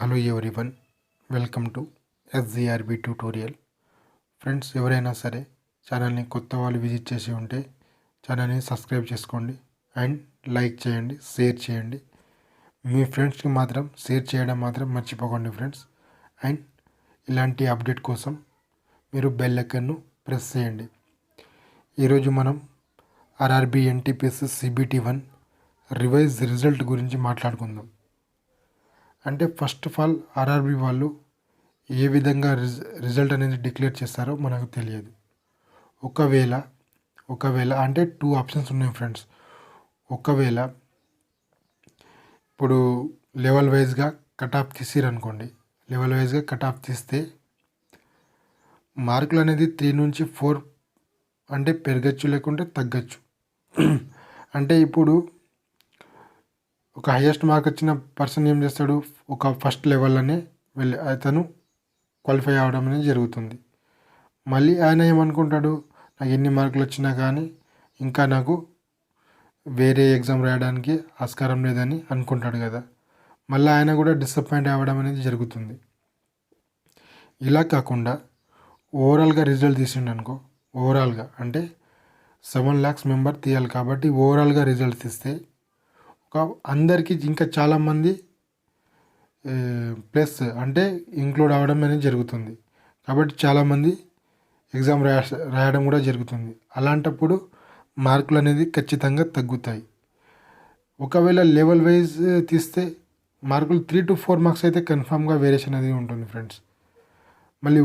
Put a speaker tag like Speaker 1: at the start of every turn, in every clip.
Speaker 1: Hello everyone, welcome to Sgrb tutorial. Friends, ఎవరైనా సరే ఛానల్ని కొత్త వాళ్ళు విజిట్ చేసి ఉంటే ఛానల్ని సబ్స్క్రైబ్ చేసుకోండి అండ్ లైక్ చేయండి, షేర్ చేయండి. మీ ఫ్రెండ్స్కి మాత్రం షేర్ చేయడం మాత్రం మర్చిపోకండి ఫ్రెండ్స్. అండ్ ఇలాంటి అప్డేట్ కోసం మీరు బెల్ ఐకాన్ను ప్రెస్ చేయండి. ఈరోజు మనం Rrb Ntpc Cbt1 revise result గురించి మాట్లాడుకుందాం. అంటే ఫస్ట్ ఆఫ్ ఆల్ ఆర్ఆర్బి వాళ్ళు ఏ విధంగా రిజల్ట్ అనేది డిక్లేర్ చేస్తారో మనకు తెలియదు. ఒకవేళ అంటే 2 ఆప్షన్స్ ఉన్నాయి ఫ్రెండ్స్. ఒకవేళ ఇప్పుడు లెవెల్ వైజ్గా కట్ ఆఫ్ తీసిరనుకోండి, లెవెల్ వైజ్గా కట్ ఆఫ్ తీస్తే మార్కులు అనేది 3 నుంచి 4 అంటే పెరగచ్చు, లేకుంటే తగ్గచ్చు. అంటే ఇప్పుడు ఒక హైయెస్ట్ మార్క్ వచ్చిన పర్సన్ ఏం చేస్తాడు, ఒక ఫస్ట్ లెవెల్లోనే వెళ్ళి అతను క్వాలిఫై అవ్వడం అనేది జరుగుతుంది. మళ్ళీ ఆయన ఏమనుకుంటాడు, నాకు ఎన్ని మార్కులు వచ్చినా కానీ ఇంకా నాకు వేరే ఎగ్జామ్ రాయడానికి ఆస్కారం లేదని అనుకుంటాడు కదా. మళ్ళీ ఆయన కూడా డిసప్పాయింట్ అవ్వడం అనేది జరుగుతుంది. ఇలా కాకుండా ఓవరాల్గా రిజల్ట్ తీసిండు అనుకో, ఓవరాల్గా అంటే 7 lakhs మెంబర్ తీయాలి కాబట్టి ఓవరాల్గా రిజల్ట్ తీస్తే ఒక అందరికీ ఇంకా చాలామంది ప్లస్ అంటే ఇంక్లూడ్ అవ్వడం అనేది జరుగుతుంది. కాబట్టి చాలామంది ఎగ్జామ్ రాయడం కూడా జరుగుతుంది. అలాంటప్పుడు మార్కులు అనేది ఖచ్చితంగా తగ్గుతాయి. ఒకవేళ లెవెల్ వైజ్ తీస్తే మార్కులు 3 to 4 మార్క్స్ అయితే కన్ఫామ్గా వేరియేషన్ అనేది ఉంటుంది ఫ్రెండ్స్. మళ్ళీ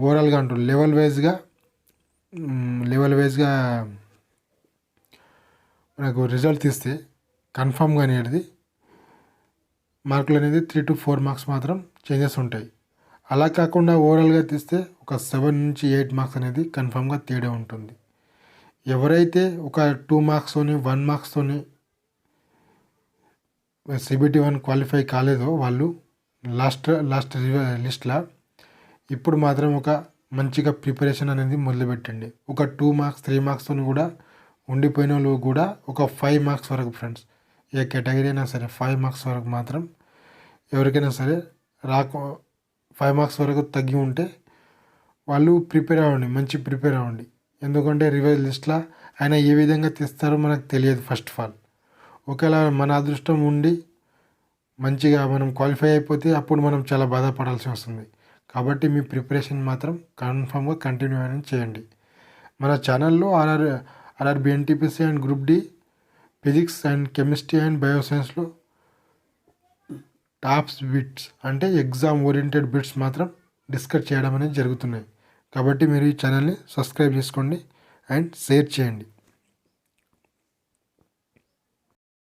Speaker 1: ఓవరాల్గా అంటారు లెవెల్ వైజ్గా మనకు రిజల్ట్ తీస్తే కన్ఫామ్గా అనేది మార్కులు అనేది 3 to 4 మార్క్స్ మాత్రం చేంజెస్ ఉంటాయి. అలా కాకుండా ఓవరాల్గా తీస్తే ఒక 7 నుంచి 8 మార్క్స్ అనేది కన్ఫామ్గా తేడా ఉంటుంది. ఎవరైతే ఒక 2 మార్క్స్తోని 1 మార్క్స్తోని Cbt1 క్వాలిఫై కాలేదో వాళ్ళు లాస్ట్ లిస్ట్లో ఇప్పుడు మాత్రం ఒక మంచిగా ప్రిపరేషన్ అనేది మొదలుపెట్టండి. ఒక 2 మార్క్స్ 3 మార్క్స్తో కూడా ఉండిపోయిన వాళ్ళు కూడా ఒక 5 మార్క్స్ వరకు ఫ్రెండ్స్, ఏ కేటగిరీ అయినా సరే 5 మార్క్స్ వరకు మాత్రం ఎవరికైనా సరే 5 మార్క్స్ వరకు తగ్గి ఉంటే వాళ్ళు ప్రిపేర్ అవ్వండి, మంచి ప్రిపేర్ అవ్వండి. ఎందుకంటే రివైజ్ లిస్ట్లో ఆయన ఏ విధంగా తీస్తారో మనకు తెలియదు. ఫస్ట్ ఆఫ్ ఆల్ ఒకవేళ మన అదృష్టం ఉండి మంచిగా మనం క్వాలిఫై అయిపోతే అప్పుడు మనం చాలా బాధపడాల్సి వస్తుంది. కాబట్టి మీ ప్రిపరేషన్ మాత్రం కన్ఫామ్గా కంటిన్యూ అనేది చేయండి. మన ఛానల్లో Rrb Ntpc and group D physics and chemistry and బయోసైన్స్లో టాప్స్ బిట్స్ అంటే ఎగ్జామ్ ఓరియంటెడ్ బిట్స్ మాత్రం డిస్కస్ చేయడం అనేది జరుగుతున్నాయి. కాబట్టి మీరు ఈ ఛానల్ని సబ్స్క్రైబ్ చేసుకోండి అండ్ షేర్ చేయండి.